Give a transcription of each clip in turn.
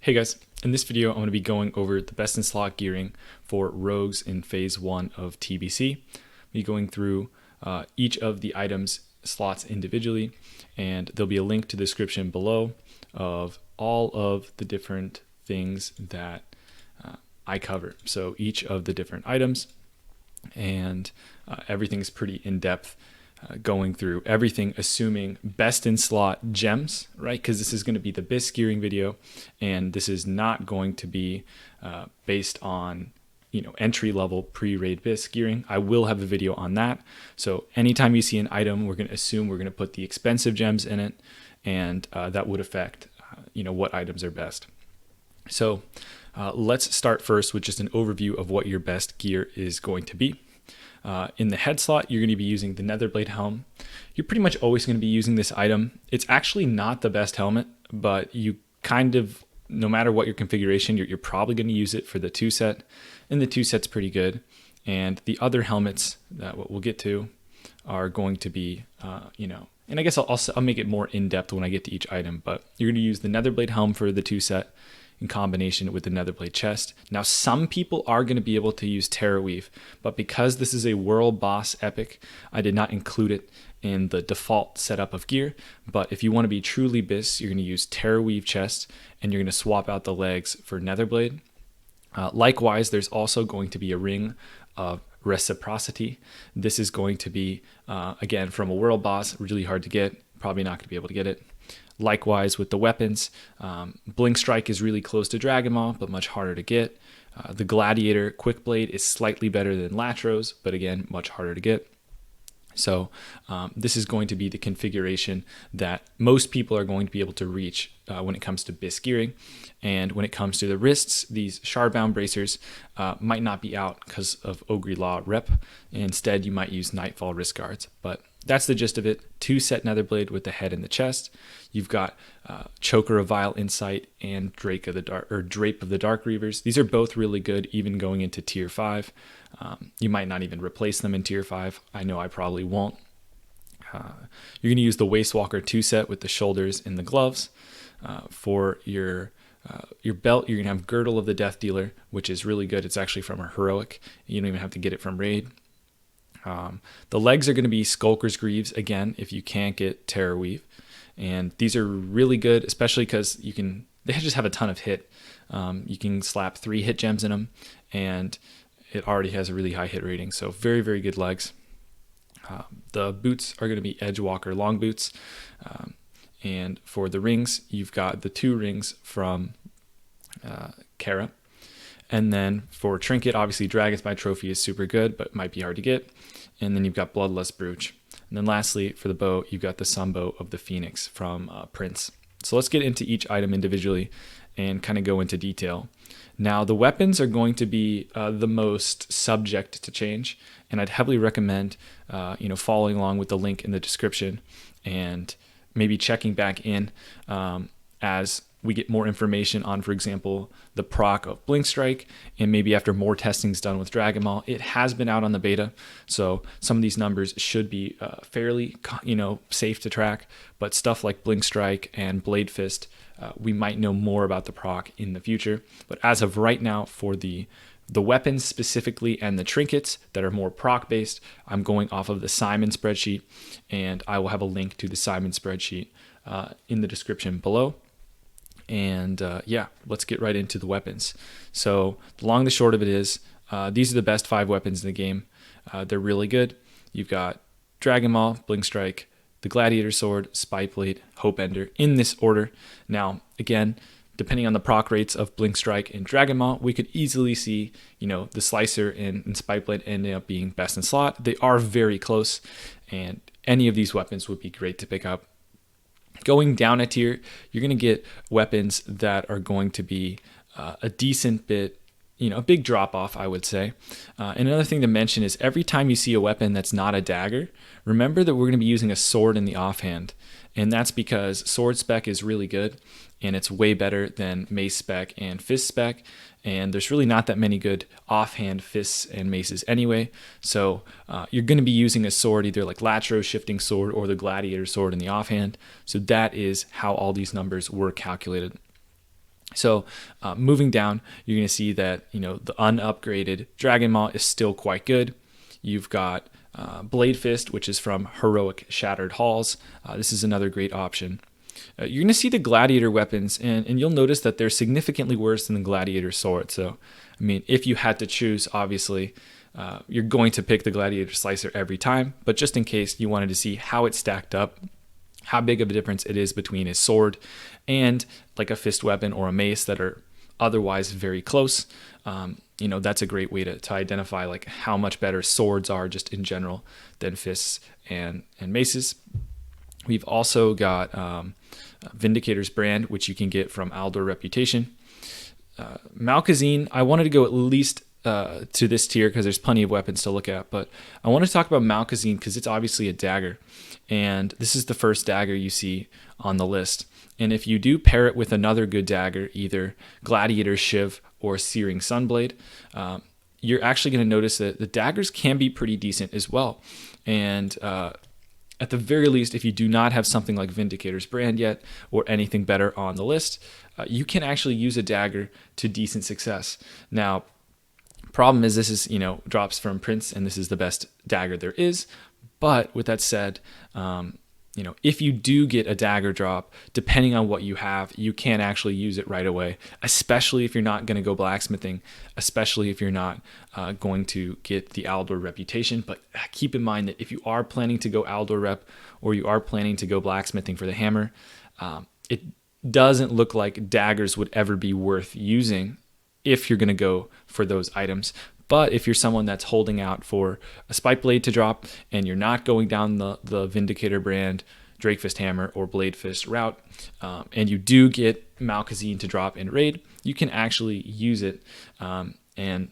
Hey guys, in this video I'm going to be going over the best in slot gearing for rogues in phase 1 of TBC. I'll be going through each of the items slots individually, and there'll be a link to the description below of all of the different things that I cover. So each of the different items, and everything's pretty in-depth. Going through everything, assuming best in slot gems, right? Because this is going to be the BIS gearing video, and this is not going to be based on entry level pre-raid BIS gearing. I will have a video on that. So anytime you see an item, we're going to assume we're going to put the expensive gems in it, and that would affect what items are best. So let's start first with just an overview of what your best gear is going to be. In the head slot, you're going to be using the Netherblade Helm. You're pretty much always going to be using this item. It's actually not the best helmet, but you kind of, no matter what your configuration, you're probably going to use it for the 2-set, and the 2-set's pretty good. And the other helmets that what we'll get to are going to be, and I guess I'll make it more in-depth when I get to each item, but you're going to use the Netherblade Helm for the 2-set, in combination with the Netherblade chest. Now, some people are going to be able to use Terra Weave, but because this is a world boss epic, I did not include it in the default setup of gear. But if you want to be truly BIS, you're going to use Terra Weave chest, and you're going to swap out the legs for Netherblade. Likewise, there's also going to be a ring of reciprocity. This is going to be, again, from a world boss, really hard to get. Probably not going to be able to get it. Likewise with the weapons, Blink Strike is really close to Dragon Maul, but much harder to get. The Gladiator Quick Blade is slightly better than Latros, but again, much harder to get. So this is going to be the configuration that most people are going to be able to reach when it comes to BIS gearing. And when it comes to the wrists, these Shardbound bracers might not be out because of Ogre Law rep. Instead, you might use Nightfall wrist guards. But that's the gist of it. 2-set Netherblade with the head and the chest. You've got Choker of Vile Insight and Drape of the Dark Reavers. These are both really good, even going into tier 5. You might not even replace them in tier 5. I know I probably won't. You're going to use the Wastewalker 2-set with the shoulders and the gloves. For your belt, you're going to have Girdle of the Death Dealer, which is really good. It's actually from a heroic. You don't even have to get it from raid. The legs are going to be Skulker's Greaves, again, if you can't get Terra Weave. And these are really good, especially because they just have a ton of hit. You can slap 3 hit gems in them, and it already has a really high hit rating. So very, very good legs. The boots are going to be Edgewalker long boots. And for the rings, you've got the 2 rings from Kara. And then for Trinket, obviously Dragon's Might Trophy is super good, but might be hard to get. And then you've got Bloodlust Brooch. And then lastly, for the bow, you've got the Sunbow of the Phoenix from Prince. So let's get into each item individually and kind of go into detail. Now, the weapons are going to be the most subject to change, and I'd heavily recommend following along with the link in the description and maybe checking back in as we get more information on, for example, the proc of Blink Strike, and maybe after more testing's done with Dragon Maul. It has been out on the beta, so some of these numbers should be fairly, safe to track. But stuff like Blink Strike and Blade Fist, we might know more about the proc in the future. But as of right now, for the weapons specifically and the trinkets that are more proc based, I'm going off of the Simon spreadsheet, and I will have a link to the Simon spreadsheet in the description below. And let's get right into the weapons. So the long and the short of it is, these are the best 5 weapons in the game. They're really good. You've got Dragon Maul, Blink Strike, the Gladiator Sword, Spy Blade, Hope Ender, in this order. Now, again, depending on the proc rates of Blink Strike and Dragon Maul, we could easily see, the Slicer and Spy Blade ending up being best in slot. They are very close, and any of these weapons would be great to pick up. Going down a tier, you're going to get weapons that are going to be a decent bit, a big drop off, I would say. And another thing to mention is every time you see a weapon that's not a dagger, remember that we're going to be using a sword in the offhand. And that's because sword spec is really good, and it's way better than mace spec and fist spec. And there's really not that many good offhand fists and maces anyway. So you're going to be using a sword, either like Latros Shifting Sword or the Gladiator Sword in the offhand. So that is how all these numbers were calculated. So moving down, you're going to see that the unupgraded Dragon Maw is still quite good. You've got Blade Fist, which is from Heroic Shattered Halls. This is another great option. You're going to see the Gladiator weapons, and you'll notice that they're significantly worse than the Gladiator sword. So, I mean, if you had to choose, obviously, you're going to pick the Gladiator Slicer every time. But just in case you wanted to see how it stacked up, how big of a difference it is between a sword and like a fist weapon or a mace that are otherwise very close. That's a great way to identify like how much better swords are just in general than fists and maces. We've also got Vindicator's Brand, which you can get from Aldor Reputation. Malkazine, I wanted to go at least to this tier because there's plenty of weapons to look at, but I want to talk about Malkazine because it's obviously a dagger, and this is the first dagger you see on the list. And if you do pair it with another good dagger, either Gladiator Shiv or Searing Sunblade, you're actually going to notice that the daggers can be pretty decent as well. And at the very least, if you do not have something like Vindicator's Brand yet or anything better on the list, you can actually use a dagger to decent success. Now, problem is this is, drops from Prince, and this is the best dagger there is. But with that said, if you do get a dagger drop, depending on what you have, you can actually use it right away, especially if you're not going to go blacksmithing, especially if you're not going to get the Aldor Reputation. But keep in mind that if you are planning to go Aldor Rep or you are planning to go blacksmithing for the hammer, it doesn't look like daggers would ever be worth using if you're going to go for those items. But if you're someone that's holding out for a Spike Blade to drop and you're not going down the Vindicator Brand, Drakefist Hammer, or Blade Fist route, and you do get Malkazine to drop in raid, you can actually use it and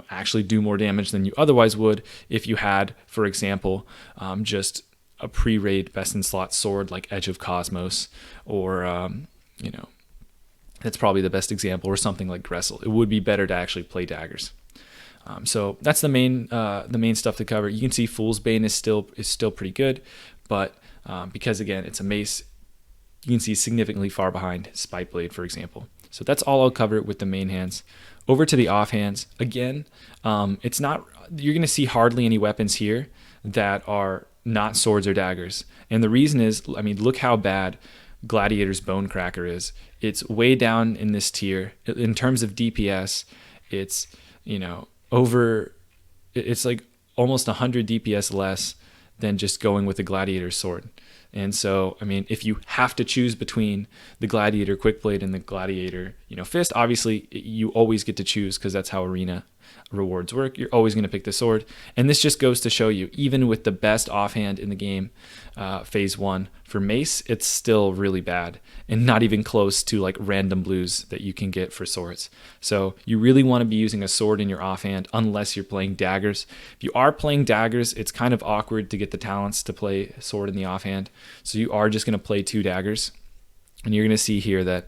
actually do more damage than you otherwise would if you had, for example, just a pre-raid best in slot sword like Edge of Cosmos, or that's probably the best example, or something like Gressel. It would be better to actually play daggers. So that's the main stuff to cover. You can see Fool's Bane is still pretty good, but because again it's a mace, you can see significantly far behind Spike Blade, for example. So that's all I'll cover with the main hands. Over to the offhands. Again, it's not, you're going to see hardly any weapons here that are not swords or daggers, and the reason is, I mean, look how bad Gladiator's Bonecracker is. It's way down in this tier in terms of DPS. It's it's like almost 100 DPS less than just going with the Gladiator sword. And so, I mean, if you have to choose between the Gladiator Quickblade and the Gladiator, Fist, obviously you always get to choose because that's how arena rewards work. You're always going to pick the sword. And this just goes to show you, even with the best offhand in the game, phase 1 for mace, it's still really bad and not even close to like random blues that you can get for swords. So you really want to be using a sword in your offhand unless you're playing daggers. If you are playing daggers, it's kind of awkward to get the talents to play sword in the offhand. So you are just going to play 2 daggers. And you're going to see here that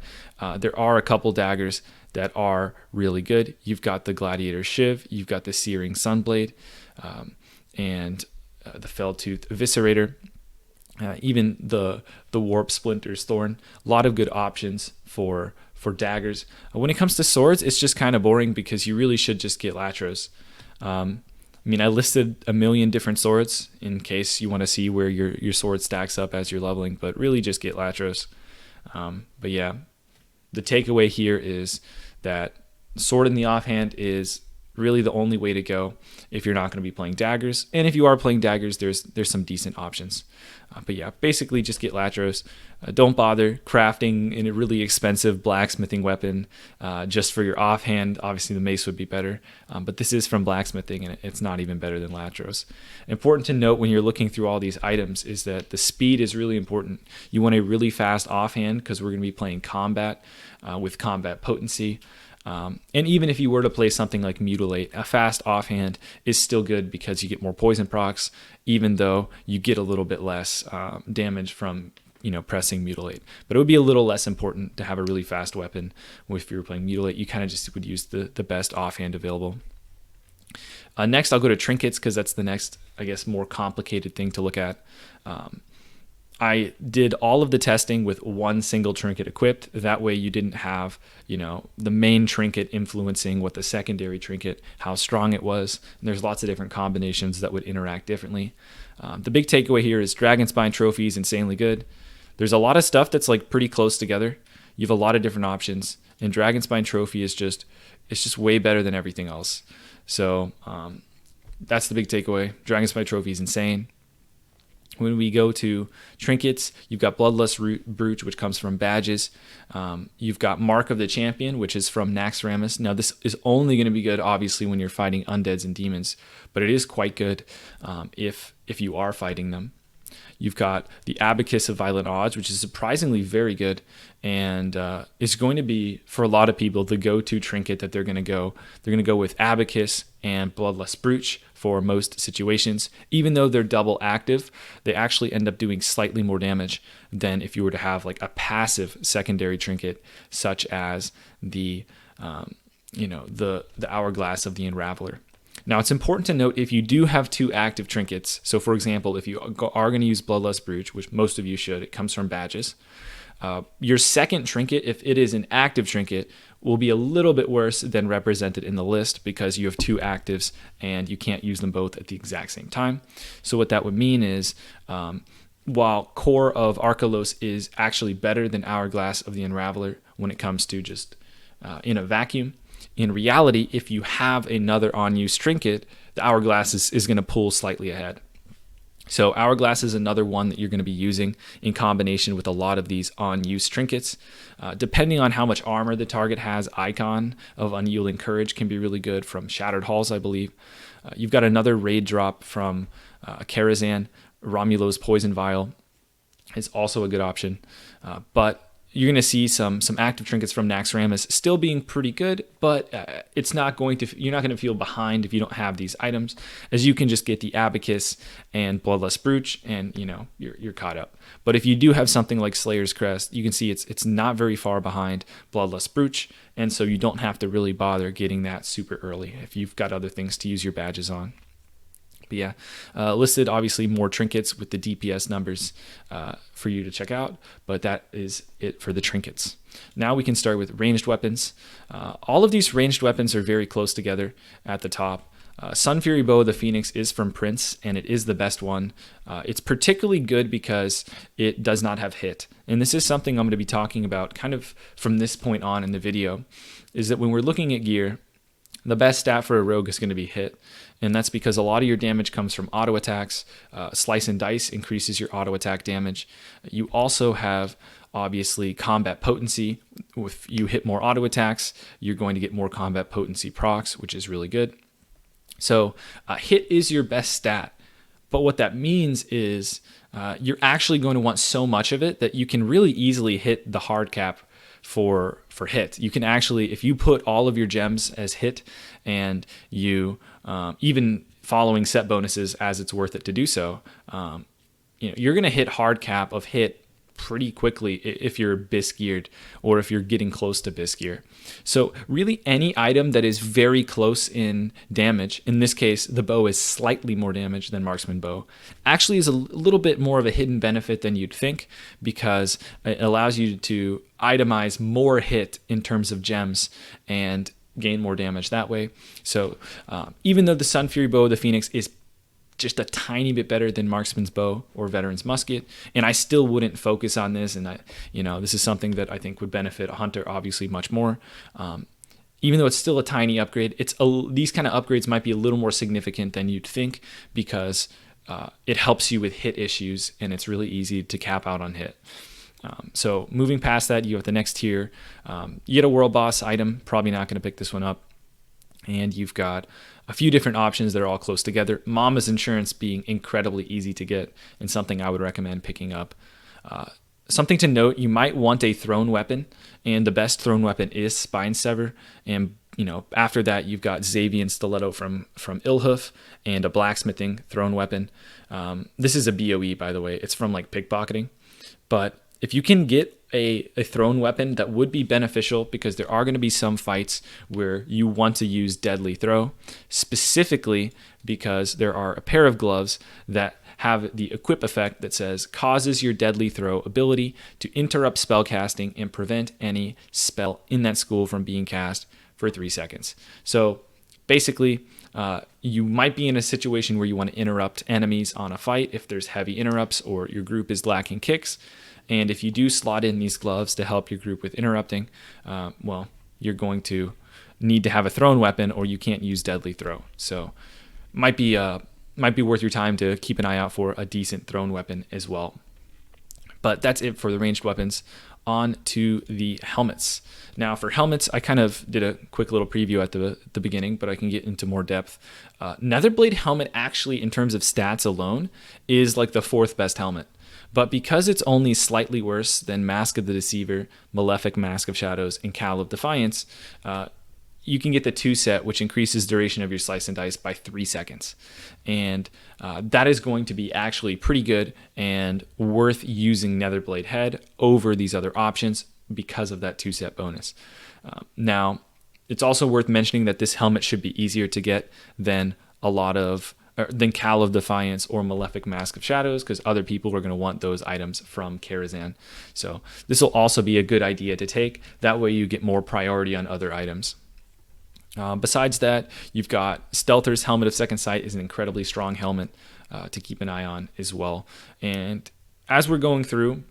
there are a couple daggers that are really good. You've got the Gladiator Shiv, you've got the Searing Sunblade, and the Felltooth Eviscerator, even the Warp Splinter's Thorn. A lot of good options for daggers. When it comes to swords, it's just kind of boring because you really should just get Latros. I listed a million different swords in case you want to see where your sword stacks up as you're leveling, but really just get Latros. But yeah, the takeaway here is that sword in the offhand is really the only way to go if you're not going to be playing daggers. And if you are playing daggers, there's some decent options. But yeah, basically just get Latros. Don't bother crafting in a really expensive blacksmithing weapon just for your offhand. Obviously the mace would be better, but this is from blacksmithing and it's not even better than Latros. Important to note when you're looking through all these items is that the speed is really important. You want a really fast offhand because we're going to be playing combat with combat potency. And even if you were to play something like Mutilate, a fast offhand is still good because you get more poison procs, even though you get a little bit less damage from pressing Mutilate. But it would be a little less important to have a really fast weapon if you were playing Mutilate. You kind of just would use the best offhand available. Next, I'll go to Trinkets because that's the next, I guess, more complicated thing to look at. I did all of the testing with one single trinket equipped. That way you didn't have, the main trinket influencing what the secondary trinket, how strong it was. And there's lots of different combinations that would interact differently. The big takeaway here is Dragonspine Trophy is insanely good. There's a lot of stuff that's like pretty close together. You have a lot of different options, and Dragonspine Trophy is just way better than everything else. So that's the big takeaway. Dragonspine Trophy is insane. When we go to trinkets, you've got Bloodlust Brooch, which comes from badges. You've got Mark of the Champion, which is from Naxxramas. Now, this is only going to be good, obviously, when you're fighting undeads and demons, but it is quite good if you are fighting them. You've got the Abacus of Violent Odds, which is surprisingly very good, and is going to be, for a lot of people, the go-to trinket that they're going to go. They're going to go with Abacus and Bloodlust Brooch for most situations. Even though they're double active, they actually end up doing slightly more damage than if you were to have like a passive secondary trinket, such as the Hourglass of the Unraveler. Now, it's important to note if you do have two active trinkets, so for example, if you are going to use Bloodlust Brooch, which most of you should, it comes from badges, your second trinket, if it is an active trinket, will be a little bit worse than represented in the list because you have two actives and you can't use them both at the exact same time. So what that would mean is, while Core of Arkelos is actually better than Hourglass of the Unraveler when it comes to just in a vacuum, in reality, if you have another on-use trinket, the Hourglass is going to pull slightly ahead. So Hourglass is another one that you're going to be using in combination with a lot of these on-use trinkets. Depending on how much armor the target has, Icon of Unyielding Courage can be really good from Shattered Halls, I believe. You've got another raid drop from Karazhan. Romulo's Poison Vial is also a good option. But you're going to see some active trinkets from Naxxramas still being pretty good, but you're not going to feel behind if you don't have these items, as you can just get the Abacus and Bloodlust Brooch and you're caught up. But if you do have something like Slayer's Crest, you can see it's not very far behind Bloodlust Brooch, and so you don't have to really bother getting that super early if you've got other things to use your badges on. But yeah, listed obviously more trinkets with the DPS numbers for you to check out, but that is it for the trinkets. Now we can start with ranged weapons. All of these ranged weapons are very close together at the top. Sun Fury Bow of the Phoenix is from Prince, and it is the best one. It's particularly good because it does not have hit. And this is something I'm going to be talking about kind of from this point on in the video, is that when we're looking at gear, the best stat for a rogue is going to be hit. And that's because a lot of your damage comes from auto attacks. Slice and Dice increases your auto attack damage. You also have, obviously, combat potency. If you hit more auto attacks, you're going to get more combat potency procs, which is really good. So hit is your best stat. But what that means is you're actually going to want so much of it that you can really easily hit the hard cap for hit. You can actually, if you put all of your gems as hit and you even following set bonuses as it's worth it to do so, you're going to hit hard cap of hit pretty quickly if you're bis geared or if you're getting close to bis gear. So really any item that is very close in damage, in this case the bow is slightly more damage than Marksman Bow, actually is a little bit more of a hidden benefit than you'd think, because it allows you to itemize more hit in terms of gems and gain more damage that way. So even though the Sun Fury Bow of the Phoenix is just a tiny bit better than Marksman's Bow or Veteran's Musket, and I still wouldn't focus on this, and this is something that I think would benefit a hunter obviously much more. Even though it's still a tiny upgrade, these kind of upgrades might be a little more significant than you'd think, because it helps you with hit issues, and it's really easy to cap out on hit. So moving past that, you have the next tier. You get a World Boss item, probably not going to pick this one up. And you've got a few different options that are all close together. Mama's Insurance being incredibly easy to get and something I would recommend picking up. Something to note, you might want a thrown weapon, and the best thrown weapon is Spine Sever. And after that, you've got Xavian Stiletto from Ilhoof and a blacksmithing thrown weapon. This is a BOE, by the way. It's from like pickpocketing. But if you can get a thrown weapon, that would be beneficial, because there are going to be some fights where you want to use Deadly Throw, specifically because there are a pair of gloves that have the equip effect that says causes your deadly throw ability to interrupt spell casting and prevent any spell in that school from being cast for 3 seconds. So basically, you might be in a situation where you want to interrupt enemies on a fight if there's heavy interrupts or your group is lacking kicks. And if you do slot in these gloves to help your group with interrupting, well, you're going to need to have a thrown weapon or you can't use deadly throw. So might be worth your time to keep an eye out for a decent thrown weapon as well. But that's it for the ranged weapons. On to the helmets. Now for helmets, I kind of did a quick little preview at the beginning, but I can get into more depth. Netherblade helmet actually, in terms of stats alone, is like the 4th best helmet. But because it's only slightly worse than Mask of the Deceiver, Malefic Mask of Shadows, and Cowl of Defiance, you can get the 2 set, which increases duration of your slice and dice by 3 seconds. And that is going to be actually pretty good and worth using Netherblade Head over these other options because of that 2 set bonus. Now, it's also worth mentioning that this helmet should be easier to get than than Cowl of Defiance or Malefic Mask of Shadows, because other people are going to want those items from Karazhan. So this will also be a good idea to take. That way you get more priority on other items. Besides that, you've got Stealther's Helmet of Second Sight is an incredibly strong helmet to keep an eye on as well. And as we're going through,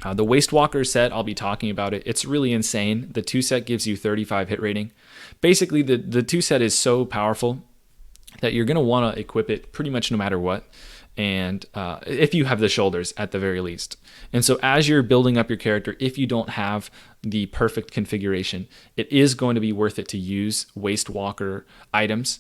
the Wastewalker set, I'll be talking about it. It's really insane. The 2 set gives you 35 hit rating. Basically, the 2 set is so powerful that you're going to want to equip it pretty much no matter what. And if you have the shoulders at the very least. And so as you're building up your character, if you don't have the perfect configuration, it is going to be worth it to use Wastewalker items,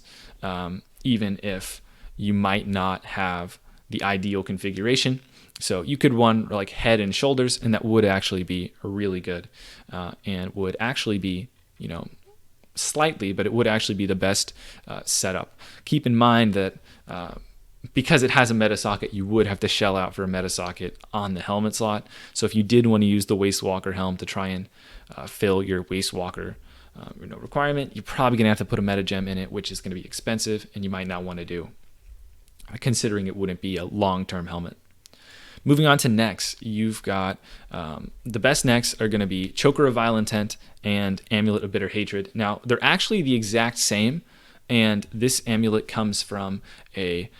even if you might not have the ideal configuration. So you could run like head and shoulders, and that would actually be really good and would actually be, slightly, but it would actually be the best setup. Keep in mind that because it has a meta socket, you would have to shell out for a meta socket on the helmet slot. So if you did want to use the Wastewalker helm to try and fill your Wastewalker requirement, you're probably going to have to put a meta gem in it, which is going to be expensive and you might not want to do, considering it wouldn't be a long-term helmet. Moving on to necks, you've got the best necks are going to be Choker of Vile Intent and Amulet of Bitter Hatred. Now, they're actually the exact same, and this amulet comes from a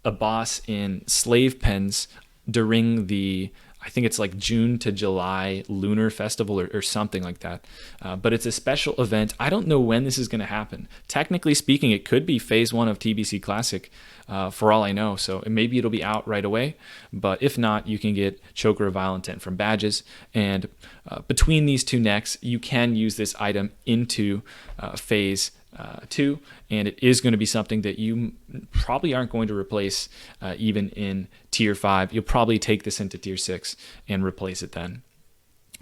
boss in Slave Pens during the, I think it's like June to July Lunar Festival or something like that. But it's a special event. I don't know when this is going to happen. Technically speaking, it could be Phase 1 of TBC Classic for all I know. So maybe it'll be out right away. But if not, you can get Choker of Vile Intent from badges. And between these 2 necks, you can use this item into Phase 2, and it is going to be something that you probably aren't going to replace even in Tier 5. You'll probably take this into Tier 6 and replace it then.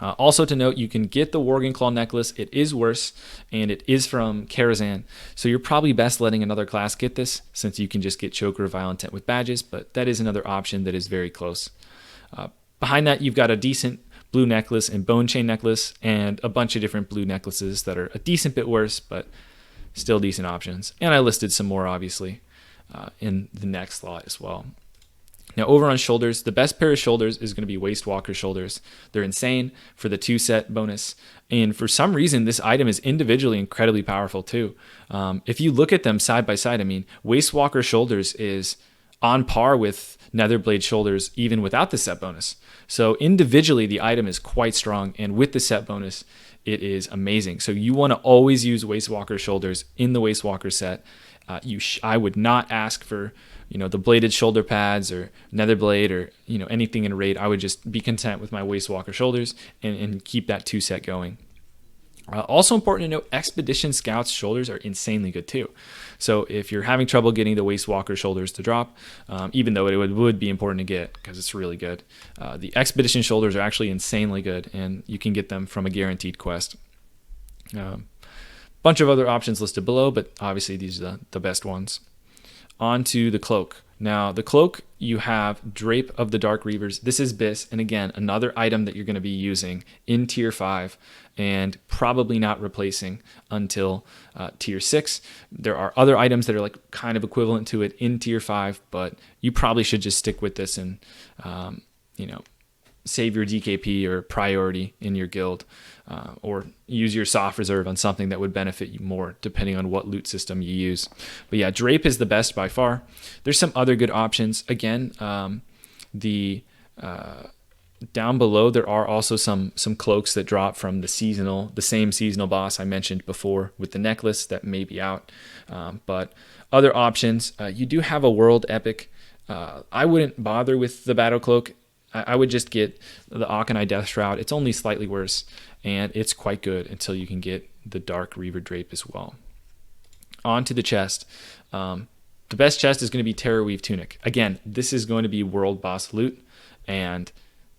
Also to note, you can get the Worgen Claw necklace. It is worse, and it is from Karazhan, so you're probably best letting another class get this, since you can just get Choker of Vile Intent with badges, but that is another option that is very close. Behind that, you've got a decent blue necklace and bone chain necklace, and a bunch of different blue necklaces that are a decent bit worse, but still decent options. And I listed some more, obviously, in the next slot as well. Now, over on shoulders, the best pair of shoulders is going to be Wastewalker shoulders. They're insane for the 2 set bonus. And for some reason, this item is individually incredibly powerful too. If you look at them side by side, I mean, Wastewalker shoulders is on par with Netherblade shoulders even without the set bonus. So individually, the item is quite strong. And with the set bonus, it is amazing. So you want to always use Wastewalker shoulders in the Wastewalker set. I would not ask for the bladed shoulder pads or Netherblade or anything in raid. I would just be content with my Wastewalker shoulders and keep that 2 set going. Also important to note, Expedition Scout's shoulders are insanely good too. So if you're having trouble getting the Wastewalker shoulders to drop, even though it would be important to get because it's really good, the Expedition shoulders are actually insanely good, and you can get them from a guaranteed quest. Bunch of other options listed below, but obviously these are the best ones. On to the Cloak. Now, the Cloak, you have Drape of the Dark Reavers. This is Bis, and again, another item that you're going to be using in Tier 5 and probably not replacing until Tier 6. There are other items that are like kind of equivalent to it in Tier 5, but you probably should just stick with this and, save your DKP or priority in your guild, or use your soft reserve on something that would benefit you more depending on what loot system you use. But yeah, Drape is the best by far. There's some other good options. Again, down below there are also some cloaks that drop from the same seasonal boss I mentioned before with the necklace that may be out. But other options, you do have a world epic. I wouldn't bother with the battle cloak. I would just get the Akanai Death Shroud. It's only slightly worse, and it's quite good until you can get the Dark Reaver Drape as well. On to the chest. The best chest is going to be Terror Weave Tunic. Again, this is going to be world boss loot, and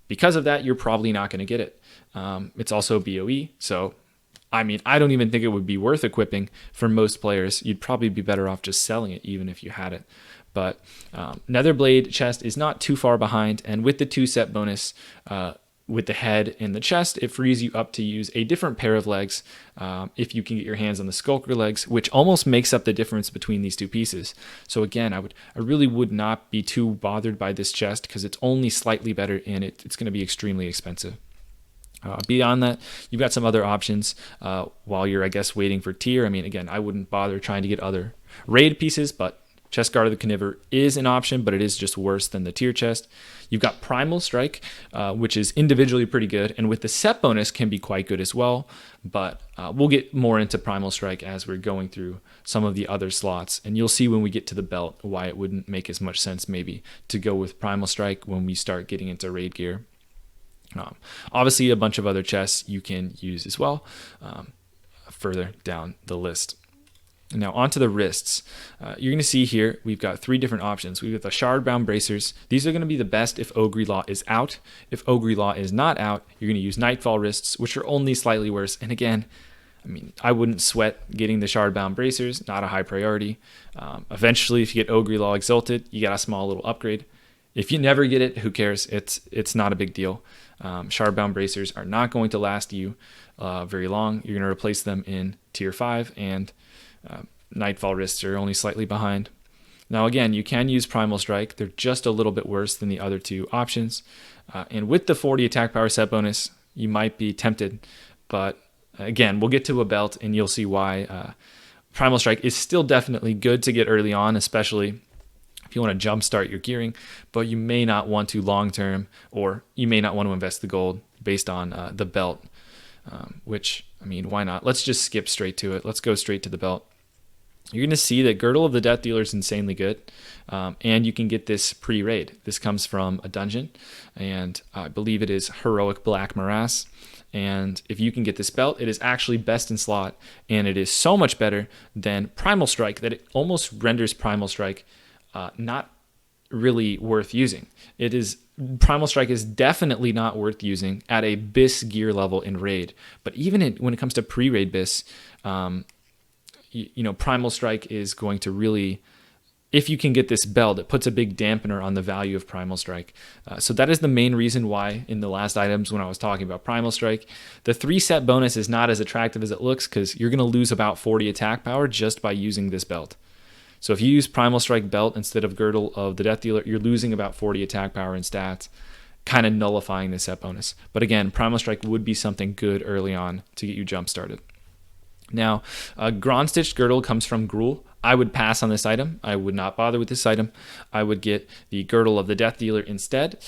because of that, you're probably not going to get it. It's also BOE, so I don't even think it would be worth equipping for most players. You'd probably be better off just selling it even if you had it. But Netherblade chest is not too far behind, and with the 2-set bonus with the head and the chest, it frees you up to use a different pair of legs if you can get your hands on the Skulker legs, which almost makes up the difference between these two pieces. So again, I really would not be too bothered by this chest because it's only slightly better, and it's going to be extremely expensive. Beyond that, you've got some other options while you're, I guess, waiting for tier. Again, I wouldn't bother trying to get other raid pieces, but Chest Guard of the Carnivore is an option, but it is just worse than the tier chest. You've got Primal Strike, which is individually pretty good, and with the set bonus can be quite good as well, but we'll get more into Primal Strike as we're going through some of the other slots, and you'll see when we get to the belt why it wouldn't make as much sense maybe to go with Primal Strike when we start getting into raid gear. Obviously, a bunch of other chests you can use as well further down the list. Now onto the wrists. You're going to see here we've got 3 different options. We've got the Shardbound Bracers. These are going to be the best if Ogre Law is out. If Ogre Law is not out, you're going to use Nightfall Wrists, which are only slightly worse. And again, I wouldn't sweat getting the Shardbound Bracers, not a high priority. Eventually, if you get Ogre Law Exalted, you got a small little upgrade. If you never get it, who cares? It's not a big deal. Shardbound Bracers are not going to last you very long. You're going to replace them in Tier 5, and Nightfall Wrists are only slightly behind. Now again, you can use Primal Strike. They're just a little bit worse than the other 2 options. And with the 40 attack power set bonus, you might be tempted. But again, we'll get to a belt and you'll see why. Primal Strike is still definitely good to get early on, especially if you want to jumpstart your gearing, but you may not want to long term, or you may not want to invest the gold based on the belt, which, why not? Let's just skip straight to it. Let's go straight to the belt. You're going to see that Girdle of the Death Dealer is insanely good, and you can get this pre-raid. This comes from a dungeon, and I believe it is Heroic Black Morass. And if you can get this belt, it is actually best in slot, and it is so much better than Primal Strike that it almost renders Primal Strike not really worth using. Primal Strike is definitely not worth using at a BIS gear level in raid, but even when it comes to pre-raid BIS, Primal Strike is going to really, if you can get this belt, it puts a big dampener on the value of Primal Strike. So that is the main reason why in the last items when I was talking about Primal Strike, the 3-set bonus is not as attractive as it looks because you're going to lose about 40 attack power just by using this belt. So if you use Primal Strike belt instead of Girdle of the Death Dealer, you're losing about 40 attack power in stats, kind of nullifying the set bonus. But again, Primal Strike would be something good early on to get you jump started. Now, Grond-Stitched Girdle comes from Gruul. I would pass on this item. I would not bother with this item. I would get the Girdle of the Death Dealer instead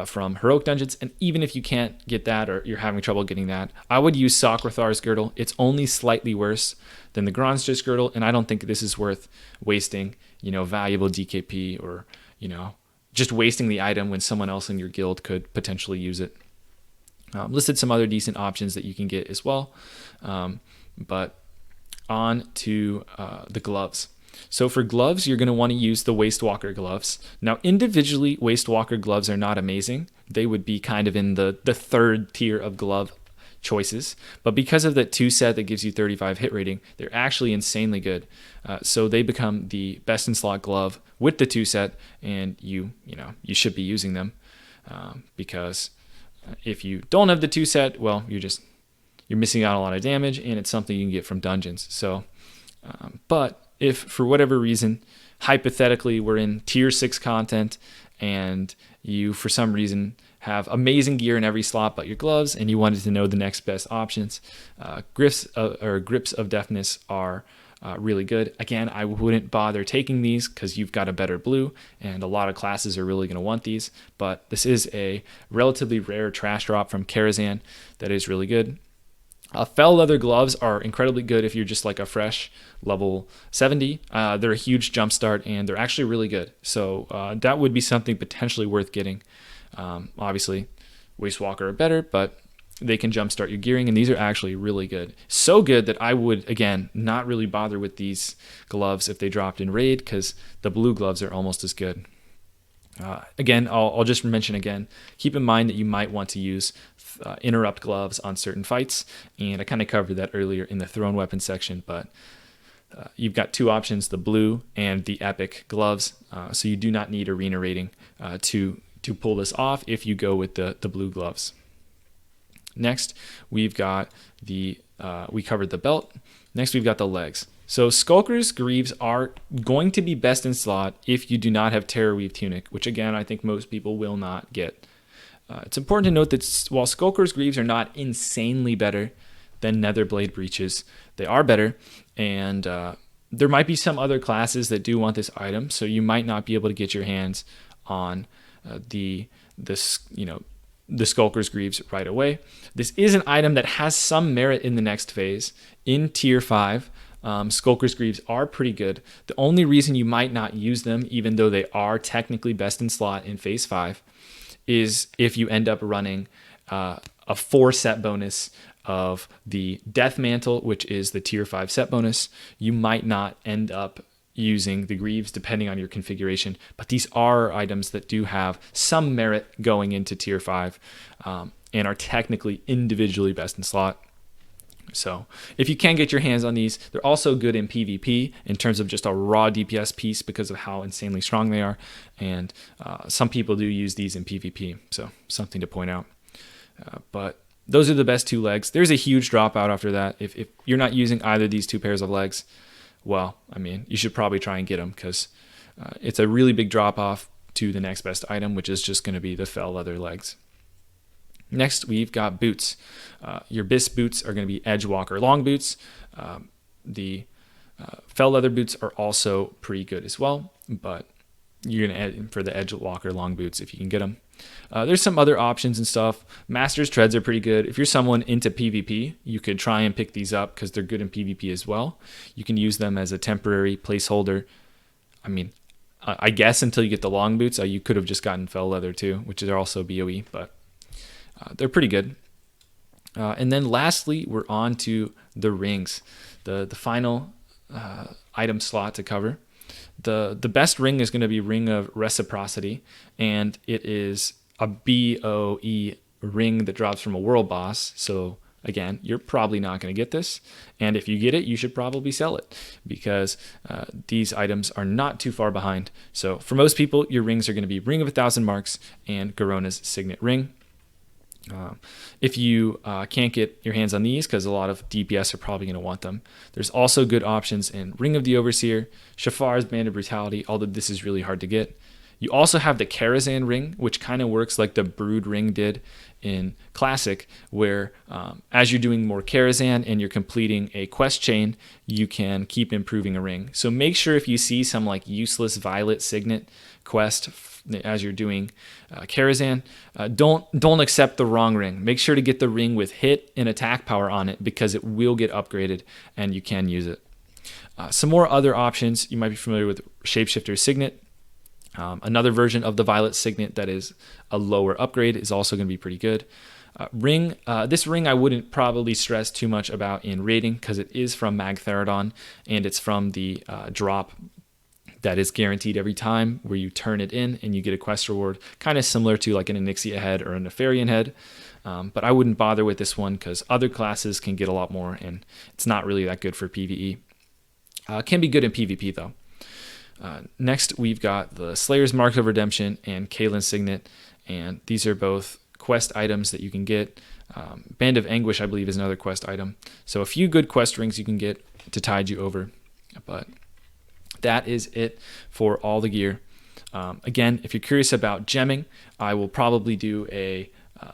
from Heroic Dungeons. And even if you can't get that or you're having trouble getting that, I would use Sokrathar's Girdle. It's only slightly worse than the Grond-Stitched Girdle, and I don't think this is worth wasting, valuable DKP or, just wasting the item when someone else in your guild could potentially use it. Listed some other decent options that you can get as well. But on to the gloves. So for gloves, you're going to want to use the Wastewalker gloves. Now, individually, Wastewalker gloves are not amazing. They would be kind of in the 3rd tier of glove choices, but because of that 2 set that gives you 35 hit rating, they're actually insanely good. So they become the best in slot glove with the 2 set, and you should be using them because if you don't have the 2 set, well, you're missing out on a lot of damage, and it's something you can get from dungeons. So, but if for whatever reason, hypothetically, we're in tier 6 content and you for some reason have amazing gear in every slot but your gloves, and you wanted to know the next best options, grips of deafness are really good. Again, I wouldn't bother taking these because you've got a better blue, and a lot of classes are really going to want these, but this is a relatively rare trash drop from Karazhan that is really good. Fell leather gloves are incredibly good if you're just like a fresh level 70. They're a huge jump start, and they're actually really good. So that would be something potentially worth getting. Obviously, Wastewalker are better, but they can jumpstart your gearing, and these are actually really good. So good that I would, again, not really bother with these gloves if they dropped in raid, because the blue gloves are almost as good. Again, I'll just mention again, keep in mind that you might want to use interrupt gloves on certain fights, and I kind of covered that earlier in the thrown weapon section, but you've got 2 options, the blue and the epic gloves, so you do not need arena rating to pull this off if you go with the blue gloves. Next, we've got we covered the belt. Next, we've got the legs. So Skulker's Greaves are going to be best in slot if you do not have Terror Weave Tunic, which again, I think most people will not get. It's important to note that while Skulker's Greaves are not insanely better than Netherblade Breeches, they are better, and there might be some other classes that do want this item, so you might not be able to get your hands on the Skulker's Greaves right away. This is an item that has some merit in the next phase. In Tier 5, Skulker's Greaves are pretty good. The only reason you might not use them, even though they are technically best in slot in Phase 5, is if you end up running a 4 set bonus of the Death Mantle, which is the Tier 5 set bonus. You might not end up using the Greaves depending on your configuration, but these are items that do have some merit going into Tier 5 and are technically individually best in slot. So if you can get your hands on these, they're also good in PvP in terms of just a raw DPS piece because of how insanely strong they are, and some people do use these in PvP, so something to point out. But those are the best 2 legs. There's a huge dropout after that. If you're not using either of these 2 pairs of legs, well, I mean, you should probably try and get them because it's a really big drop off to the next best item, which is just going to be the fell leather legs. Next, we've got boots. Your BIS boots are going to be Edgewalker long boots. The fell leather boots are also pretty good as well, but you're going to add for the Edgewalker long boots if you can get them. There's some other options and stuff. Master's Treads are pretty good. If you're someone into PvP, you could try and pick these up because they're good in PvP as well. You can use them as a temporary placeholder. I mean, I guess until you get the long boots, you could have just gotten fell leather too, which are also BOE, but they're pretty good. And then lastly, we're on to the rings, the final item slot to cover. The best ring is going to be Ring of Reciprocity, and it is a BOE ring that drops from a world boss. So again, you're probably not going to get this, and if you get it, you should probably sell it because these items are not too far behind. So for most people, your rings are going to be Ring of 1,000 Marks and Garona's Signet Ring. If you can't get your hands on these, because a lot of DPS are probably going to want them, there's also good options in Ring of the Overseer, Shafar's Band of Brutality, although this is really hard to get. You also have the Karazhan ring, which kind of works like the Brood ring did in Classic, where as you're doing more Karazhan and you're completing a quest chain, you can keep improving a ring. So make sure if you see some like useless Violet Signet quest as you're doing Karazhan, don't accept the wrong ring. Make sure to get the ring with hit and attack power on it because it will get upgraded and you can use it. Some more other options, you might be familiar with Shapeshifter Signet. Another version of the Violet Signet that is a lower upgrade is also going to be pretty good. This ring I wouldn't probably stress too much about in rating because it is from Magtheridon and it's from the drop that is guaranteed every time where you turn it in and you get a quest reward, kind of similar to like an Onyxia head or a Nefarian head. but I wouldn't bother with this one because other classes can get a lot more, and it's not really that good for PvE. Can be good in PvP though. Next, we've got the Slayer's Mark of Redemption and Kaelin's Signet, and these are both quest items that you can get. Band of Anguish, I believe, is another quest item. So a few good quest rings you can get to tide you over, but that is it for all the gear. Again, if you're curious about gemming, I will probably do a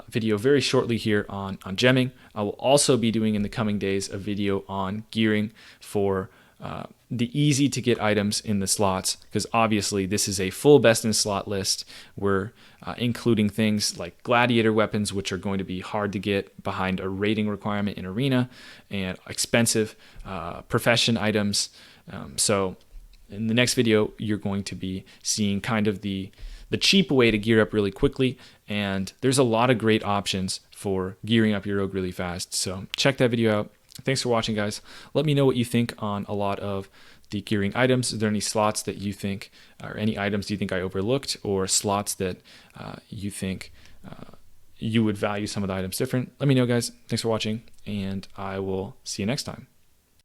video very shortly here on gemming. I will also be doing in the coming days a video on gearing for the easy to get items in the slots, because obviously this is a full best in slot list. We're including things like gladiator weapons, which are going to be hard to get behind a rating requirement in arena, and expensive profession items. So in the next video, you're going to be seeing kind of the cheap way to gear up really quickly, and there's a lot of great options for gearing up your rogue really fast. So check that video out. Thanks for watching, guys. Let me know what you think on a lot of the gearing items. Is there any slots that you think, or any items you think I overlooked, or slots that you think you would value some of the items different? Let me know, guys. Thanks for watching, and I will see you next time.